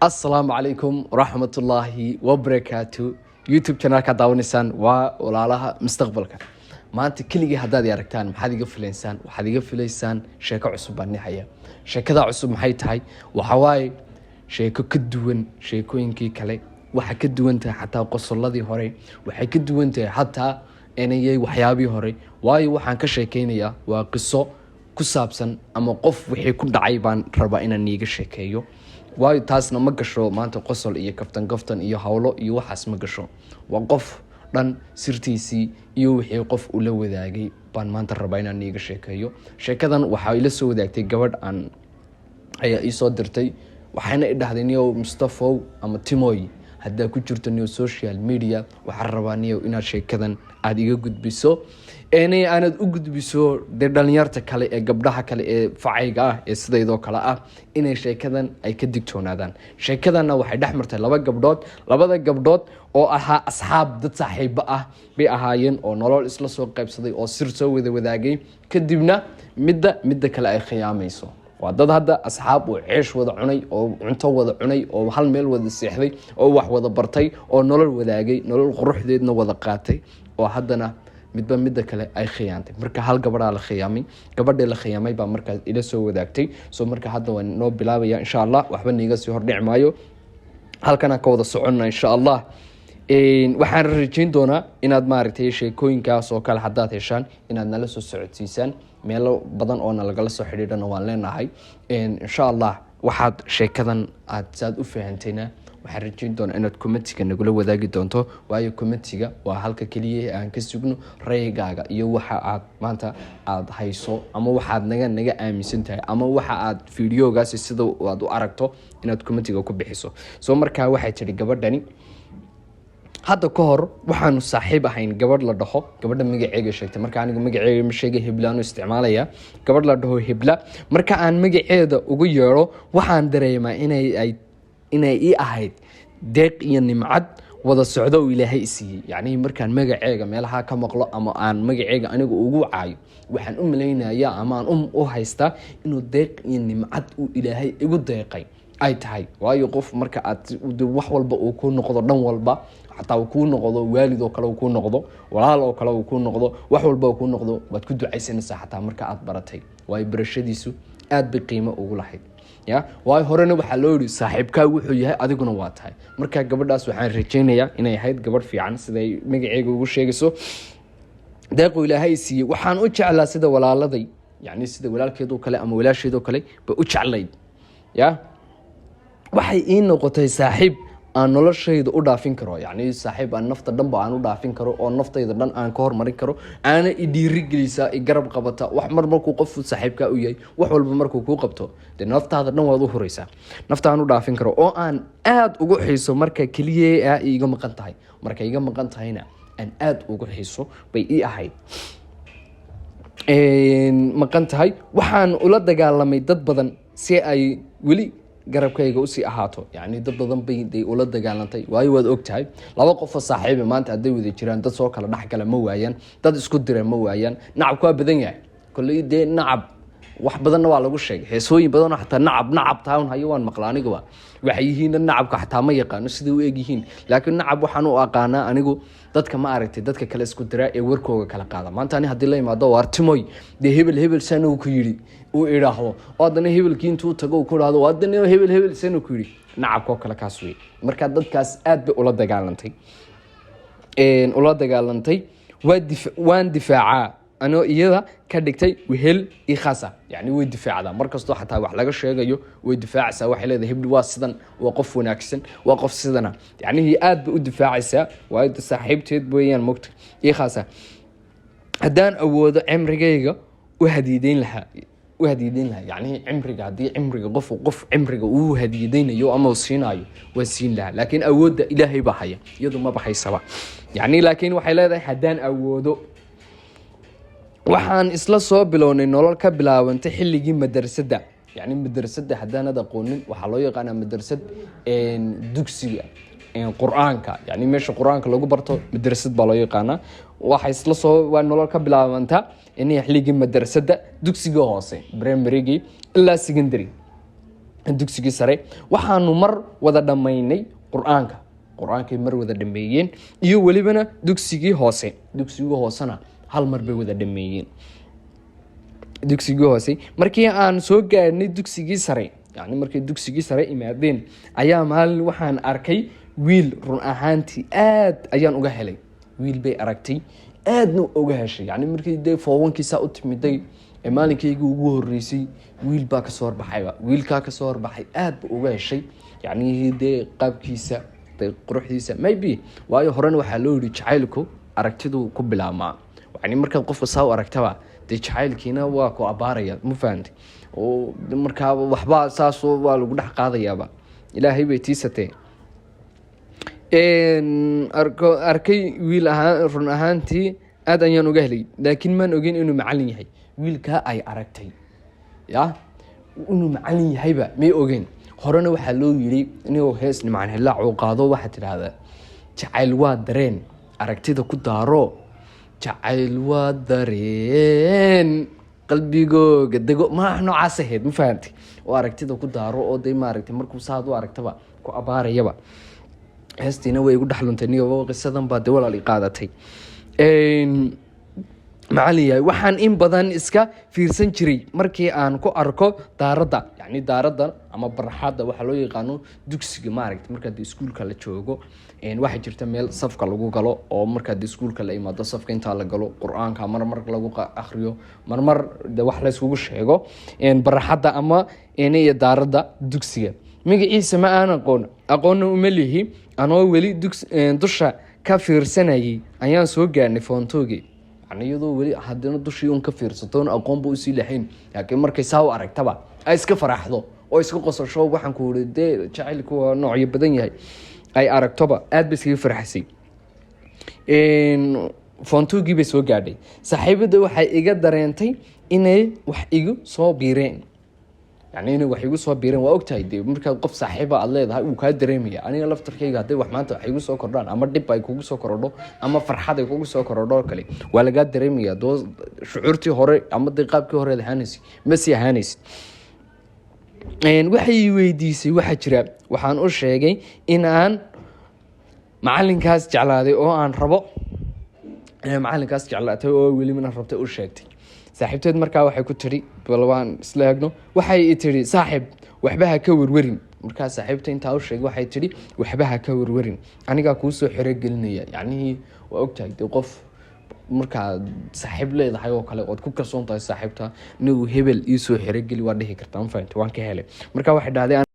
السلام عليكم ورحمة الله وبركاته. يوتيوب channel ka daawaneysaan waa walaalaha mustaqbalka. Maanta kaliya hadaad aragtaan maxaad iga filaysaan? Waxaad iga filaysaan sheeko cusub baan nihaya. Sheekada cusub maxay tahay? Waxa waaye sheeko ka duwan sheekooyinkii kale. Waxa ka duwan tahay xataa qosolladii hore. Waxay ka duwan tahay xataa inay waxyaabihii hore. Waayo waxaan ka sheekeynayaa waa qiso ku saabsan ama qof wixii ku dhacay baan rabaa inaan iiga sheekeeyo. waayo taasna ma gasho maanta qosol iyo kaftan iyo hawlo iyo waxaas ma gasho. waa qof dhan sirtiisii iyo wixii qof ula wadaagay baan maanta rabaa inaan iiga sheekeeyo. sheekadan waxaa ila soo wadaagtay gabadh aan ayaa ii soo dirtay, waxayna i dhahday niyow Mustafow ama Timoy haddaa ku jirto niyow social media waxaan rabaa niyow inaad sheekadan aad iga gudbiso aanad u gudbiso dhalinyarta kale ee gabdhaha kale ee facayga ah ee sidaydoo kale ah inay sheekadan ay ka digtoonaadaan. sheekadana waxay dhex martay labada gabdhood oo ahaa asxaab dad saaxiibo ah bay ahaayeen oo nolol isla soo qaybsaday oo sir soo wada wadaagay, kadibna midda kale ay khiyaamayso. waa dad hadda asxaab oo ceesh wada cunay oo cunto wada cunay oo hal meel wada seexday oo wax wada bartay oo nolol wadaagay, nolol quruxdeedna wada qaatay, oo haddana midda kale ay khiyaantay. marka hal gabadha la khiyaamay, gabadha la khiyaamay baa markaas ila soo wadaagtay. soo marka hadda waan noo bilaabaya insha Allah, waxba niiga sii hordhici maayo, halkana ka wada soconna insha Allah. waxaan rajayn doonaa inaad maaragtay sheekooyinkaas oo kale haddaad heshaan inaad nala soo socodsiisaan. meelo badan oo nalagala soo xidhiidhana waan leenahay insha Allah. waxaad sheekadan aad saad u fahantayna waxaan rajayn doonaa inaad commentiga nagula wadaagi doonto, waayo commentiga waa halka kaliya aan ka sugno ra'yigaaga iyo waxa aad maanta aad hayso ama waxaad naga aaminsan tahay ama waxa aad fiidiyogaas sida aad u aragto inaad commentiga ku bixiso. soo markaa waxay tiri gabadhani hadda ka hor waxaanu saaxiib ahayn gabadh la dhaho, gabadha magaceega sheegtay. marka aniga magaceega ma sheegay, Hiblaanu isticmaalaya. gabadh la dhaho Hibla, marka aan magaceeda ugu yeero waxaan dareemaa inay ii ahayd deeq iyo nimcad wada socdo oo Ilaahay siiyay. yacni markaan magaceega meelaha ka maqlo ama aan magaceega aniga ugu caayo, waxaan u maleynayaa ama aan u haystaa inuu deeq iyo nimcad uu Ilaahay igu deeqay ay tahay. waayo qof marka aad wax walba uu ku noqdo dhan walba, xataa uu ku noqdo waalid oo kale uu ku noqdo, walaal oo kale uu ku noqdo, wax walba uu ku noqdo, waad ku ducaysanaysaa xataa marka aad baratay. waayo barashadiisu aad bay qiimo ugu lahayd. waayo horena waxaa loo yidhi saaxiibkaagu wuxuu yahay adiguna waa tahay. marka gabadhaas waxaan rajaynayaa inay ahayd gabadh fiican siday magaceega ugu sheegayso, deequ Ilaahay siiyey. waxaan u jeclaa sida walaaladay, yacni sida walaalkeedoo kale ama walaasheedoo kale ba u jeclayd. waxay ii noqotay saaxiib aan noloshayda u dhaafin karo, yacni saaxiib aan nafta dhanba aan u dhaafin karo oo naftayda dhan aan ka hormarin karo, aana i dhiirigelisaa, i garab qabata. wax markuu qof saaxiibkaa u yahay, wax walba markuu kuu qabto dee naftaada dhan waad u huraysaa. nafta aan u dhaafin karo oo aan aad ugu xiiso marka keliya iga maqan tahay. marka iga maqan tahayna aan aad ugu xiiso bay ii ahayd. maqan tahay waxaan ula dagaalamay dad badan si ay weli garabkayga usii ahaato. yacni dad badan bay ula dagaalantay, waayo waad ogtahay laba qofoo saaxiiba maanta hadday wada jiraan dad soo kala dhexgala ma waayaan, dad isku dira ma waayaan. nacabku waa badan yahay kolley, dee nacab wax badanna waa lagu sheegay, heesooyin badanoo xataa nacab taan hayo waan maqla aniguba. waxay yihiin nacabka xataa ma yaqaano siday u eg yihiin, laakiin nacab waxaan u aqaanaa anigu dadka ma aragtay dadka kale isku diraa ee warkooga kala qaada. maanta ani haddii la imaado waar Timoy dee hebel sanuu ku yidhi uu idhaahdo, oo haddana hebelkii intuu tago ku idhaahdo haddana hebel sanuu ku yidhi, nacabkoo kale kaas wey. marka dadkaas aad bay ula dagaalantay. waan difaacaa anoo iyada ka dhigtay wehel ii khaasa. yacni way difaacdaa markastoo xataa wax laga sheegayo way difaacaysaa. waxay leedahay hebel waa sidan, waa qof wanaagsan, waa qof sidana. yacnihii aad bay u difaacaysaa, waayo saaxiibteed weeyaan mogta ii khaasa. haddaan awoodo cimrigayga u hadiideyn lahaa. yacni cimriga haddii qof cimriga uu hadiideynayo ama siinayo waa siin lahaa, laakiin awoodda Ilaahay baa haya, iyadu ma bahaysaba. yacni laakiin waxay leedahay haddaan awoodo. waxaan isla soo bilownay nolol ka bilaabantay xilligii madrasadda. yacni madrasadda haddaanad aqoonin waxaa loo yaqaanaa madrasad dugsiga qur-aanka, yacni meesha qur-aanka lagu barto madrasad baa loo yaqaanaa. waa nolol ka bilaabantaa inay xilligii madrasadda dugsiga hoose primarygii ilaa secondary. dugsigii sare waxaanu mar wada dhammaynay qur-aankay mar wada dhameeyeen iyo welibana dugsigii hoosena hal mar bay wada dhameeyeen. dugsigii hoose markii aan soo gaarnay dugsigii sare, yani markay dugsigii sare imaadeen, ayaa maalin waxaan arkay wiil run ahaantii aad ayaan uga helay. wiil bay aragtay aadna uga heshay, yani markii dee foowankiisa u timiday ee maalinkayga ugu horeysay wiil baa kasoo horbaxayba. wiilkaa kasoo horbaxay aad ba uga heshay, yani dee qaabkiisa, dee quruxdiisa maybe, waayo horena waxaa loo yidhi jacaylku aragtidu ku bilaabmaa. yani markaad qofka saa u aragtaba dee jacaylkiina waa ku abaaraya, ma fahamtay, oo markaa waxba saasoo waa lagu dhex qaadayaaba. ilaahay bay tiisatee arkay wiil run ahaantii aad ayaan uga helay, laakiin maan ogeyn inuu macalin yahay. wiilkaa ay aragtay inuu macalin yahayba may ogeyn. horena waxaa loo yidhi inuu hees nimcan hilaac uu qaado, waxaa tidhaahdaa jacayl waa dareen aragtida ku daaro, jacayl waa dareen qalbigooga dego, maaha noocaas ahayd, ma fahamtay, oo aragtida ku daaro oo dee maaragtay markuu saad u aragtaba ku abaarayaba. heestiina way igu dhexluntay niyo qisadan baa dee walaal i qaadatay. macalin yahay waxaan in badan iska fiirsan jiray markii aan ku arko daaradda, yani daaradda ama barxadda waxaa loo yaqaano dugsiga, maaragtay markaad iskuulka la joogo waxaa jirta meel safka lagu galo, oo markaad iskuulka la imaado safka intaa la galo qur-aanka marmar lagu akhriyo, marmar de wax layskugu sheego. barxadda ama iyo daaradda dugsiga magaciisa ma aan aqoonna uma lihi. anoo weli dusha ka fiirsanayay ayaan soo gaarnay foontoogii, yani iyadoo weli haddana dushii un ka fiirsatoon aqoonba usii lahayn, laakiin markay saa u aragtaba ay iska faraxdo oo iska qosasho, waxaan ku uri dee jacaylku waa noocyo badan yahay, ay aragtoba aad bay iskaga farxisay. foontoogii bay soo gaadhay. saaxiibada waxay iga dareentay inay wax igu soo biireen, yani inay wax igu soo biireen. waa ogtahay dee markaad qof saaxiiba aad leedahay uu kaa dareemaya. aniga laftarkayga hadday wax maanta wax igu soo kordhaan, ama dhib ay kugu soo korodho, ama farxad ay kugu soo korodho kale, waa lagaa dareemaya. doo shucuurtii hore ama dee qaabkii horeed ahaanaysid ma sii ahaanaysid. waxay weydiisay waxaa jira, waxaan u sheegay in aan macalinkaas jeclaaday oo aan rabo inay macalinkaas jeclaatay oo welibana rabtay u sheegtay. saaxiibteed markaa waxay ku tiri bal waan isla egno, waxay tiri saaxiib waxba ha ka warwarin. markaa saaxiibta intaa u sheegay waxay tiri waxba ha ka warwarin, anigaa kuu soo xerogelinaya. yacnihii waa ogtahay dee qof markaa saaxiib leedahay oo kale ood ku kalsoon tahay saaxiibta, inuu hebel ii soo xerogeli waa dhihi kartaa, ma fahamtay, waan ka helay. markaa waxay dhahday